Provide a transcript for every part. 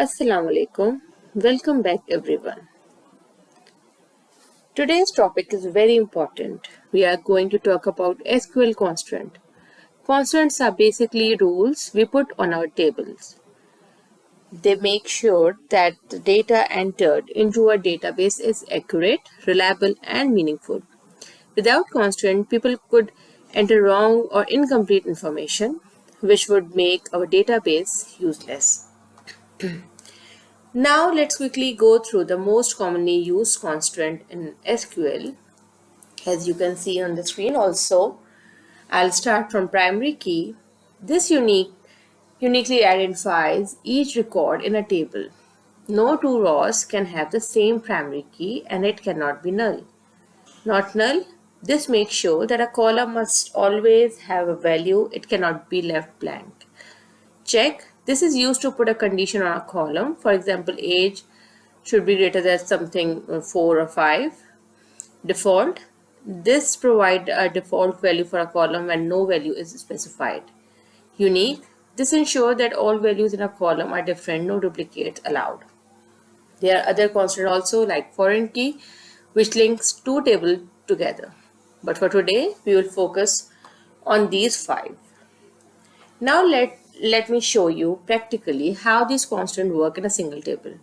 Assalamu alaikum. Welcome back everyone. Today's topic is very important. We are going to talk about SQL constraint. Constraints are basically rules we put on our tables. They make sure that the data entered into a database is accurate, reliable and meaningful. Without constraint, people could enter wrong or incomplete information, which would make our database useless. Now let's quickly go through the most commonly used constraint in SQL. As you can see on the screen also, I'll start from primary key. This uniquely identifies each record in a table. No two rows can have the same primary key and it cannot be null. Not null, this makes sure that a column must always have a value, it cannot be left blank. Check, this is used to put a condition on a column. For example, age should be greater than something 4 or 5. Default, this provides a default value for a column when no value is specified. Unique, this ensures that all values in a column are different, no duplicates allowed. There are other constants also like foreign key, which links two tables together. But for today, we will focus on these 5. Now let me show you practically how these constants work in a single table.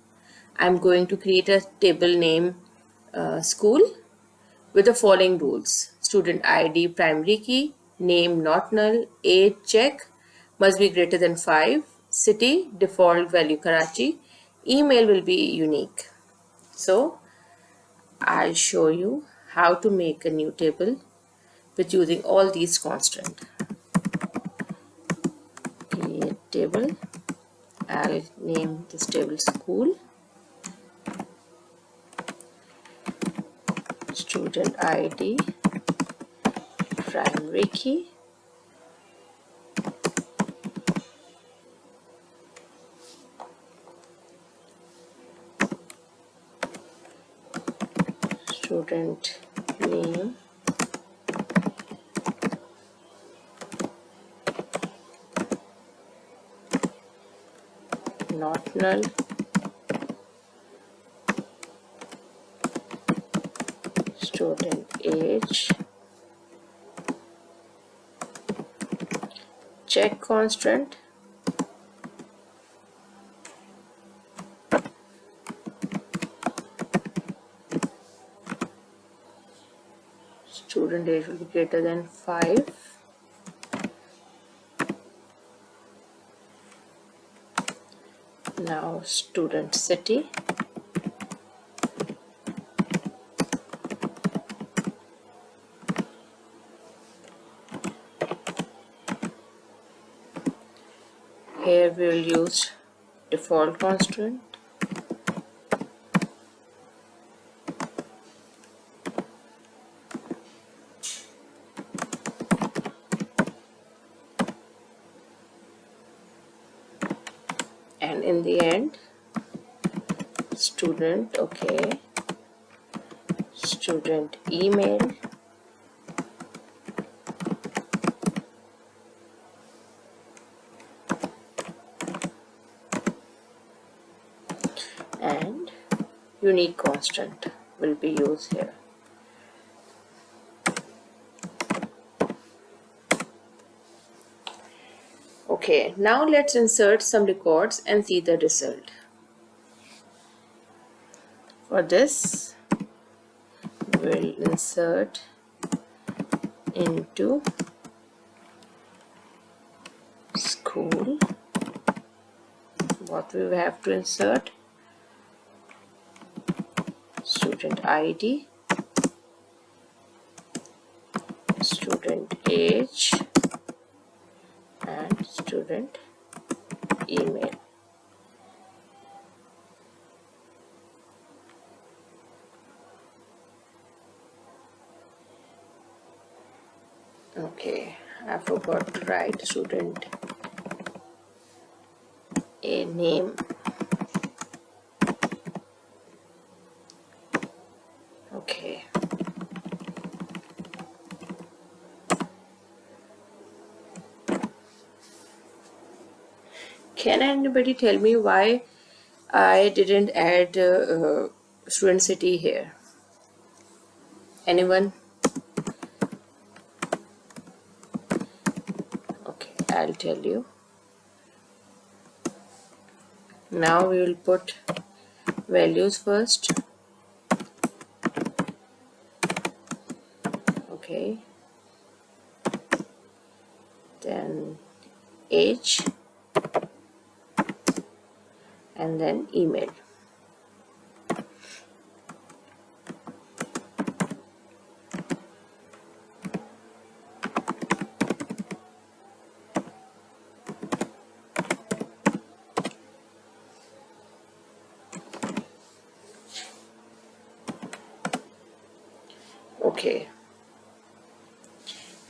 I'm going to create a table name school with the following rules. Student ID primary key, name not null, age check, must be greater than 5, city default value Karachi, email will be unique. So I'll show you how to make a new table with using all these constants. Create table. I'll name this table school. Student ID, primary key, student name, not null, student age, check constant, student age will be greater than 5, now student city, here we will use default constant, and in the end student student email, and unique constant will be used here. Okay, now let's insert some records and see the result. For this, we'll insert into school. What we have to insert? Student ID, student age, and student email. Okay, I forgot to write student a name. Okay. Can anybody tell me why I didn't add student city here. Anyone? Okay, I'll tell you. Now we will put values first. Okay, then age, and then email. Okay,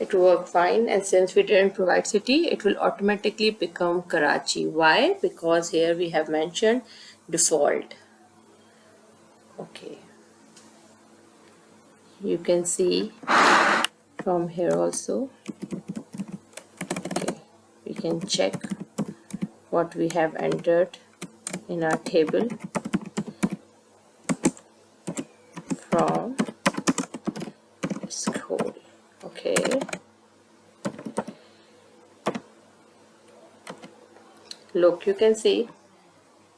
it will work fine, and since we didn't provide city, it will automatically become Karachi. Why? Because here we have mentioned default. Okay, you can see from here also. Okay, we can check what we have entered in our table from scroll. Okay, look, you can see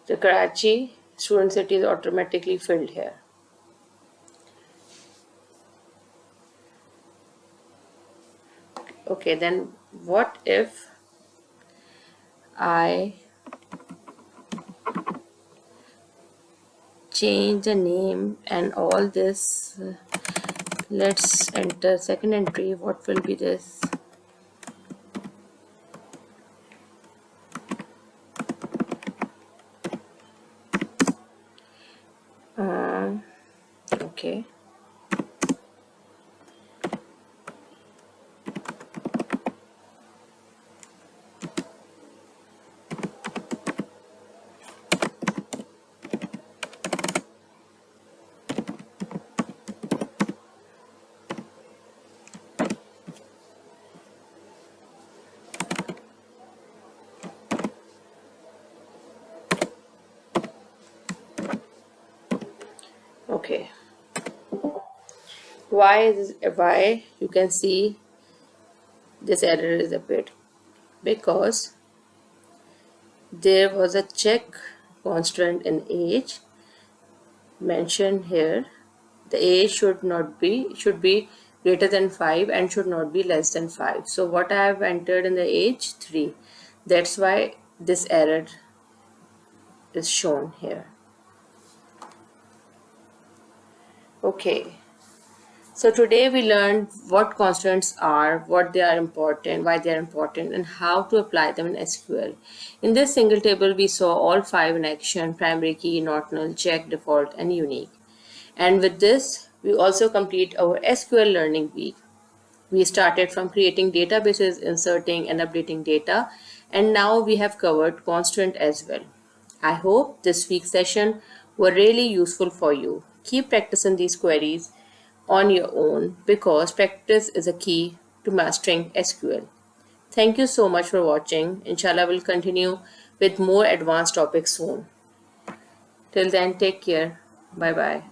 the Karachi student city is automatically filled here. Okay, then what if I change the name and all this? Let's enter second entry. What will be this? Okay. Okay. Why you can see this error is appeared? Because there was a check constant in age mentioned here. The age should be greater than 5 and should not be less than 5. So what I have entered in the age 3. That's why this error is shown here. Okay. So today we learned what constants are, what they are important, why they are important, and how to apply them in SQL. In this single table, we saw all 5 in action: primary key, not null, check, default, and unique. And with this, we also complete our SQL learning week. We started from creating databases, inserting and updating data, and now we have covered constant as well. I hope this week's session were really useful for you. Keep practicing these queries on your own because practice is a key to mastering SQL. Thank you so much for watching. Inshallah, we'll continue with more advanced topics soon. Till then, take care. Bye bye.